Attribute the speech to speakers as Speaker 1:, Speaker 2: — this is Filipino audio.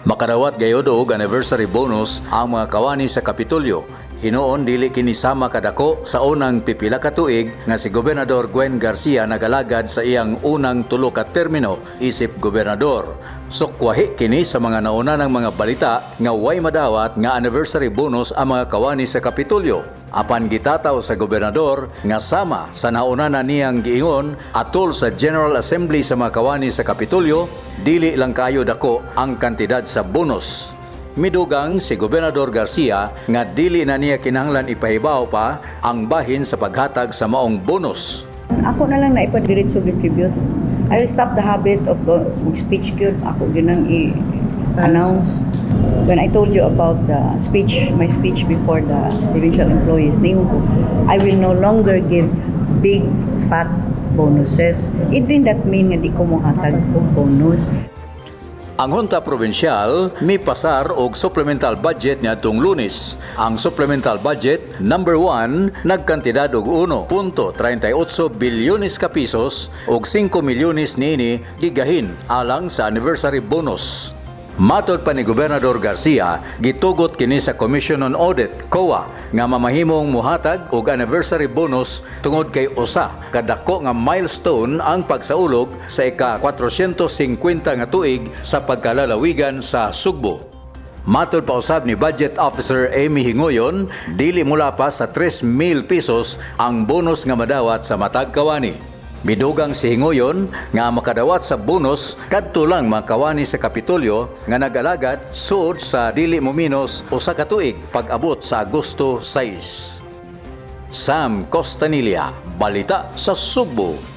Speaker 1: Makadawat gayod og anniversary bonus ang mga kawani sa Kapitolyo. Hinoon dili kini sama kadako sa unang pipila ka tuig nga si Gobernador Gwen Garcia nagalagad sa iyang unang tulo ka termino isip gobernador. Sukwahi kini sa mga nauna ng mga balita nga way madawat nga anniversary bonus ang mga kawani sa Kapitolyo. Apan gitataw sa gobernador nga sama sa nauna na niyang giingon atol sa General Assembly sa mga kawani sa Kapitolyo, dili lang kayo dako ang kantidad sa bonus. Midugang si Gobernador Garcia nga dili na niya kinahanglan ipahibaw pa ang bahin sa paghatag sa maong bonus.
Speaker 2: Ako na lang na ipadiretso distribute. I will stop the habit of the speech cube. Ako ginang i-announce. When I told you about the speech, my speech before the provincial employees, I will no longer give big fat bonuses. It did not mean nga di ko mohatag og bonus.
Speaker 1: Ang Hunta Provincial may pasar og supplemental budget niadtong Lunes. Ang supplemental budget number 1 nagkantidad og 1.38 bilyones ka pesos og 5 milyones niini gigahin alang sa anniversary bonus. Matod pa ni Gobernador Garcia, gitugot kini sa Commission on Audit, COA, nga mamahimong muhatag og anniversary bonus tungod kay usa kadako nga milestone ang pagsaulog sa ika-450 nga tuig sa pagkalalawigan sa Sugbo. Matod pa usab ni Budget Officer Amy Hingoyon, dili mula pa sa 3,000 pesos ang bonus nga madawat sa matag kawani. Midugang si Hingoyon nga makadawat sa bonus kadto lang mga kawani sa Kapitolyo nga nag-alagad sud sa dili mo minus usa ka tuig pag-abot sa Agosto 6. Sam Costanilla, Balita sa Sugbo.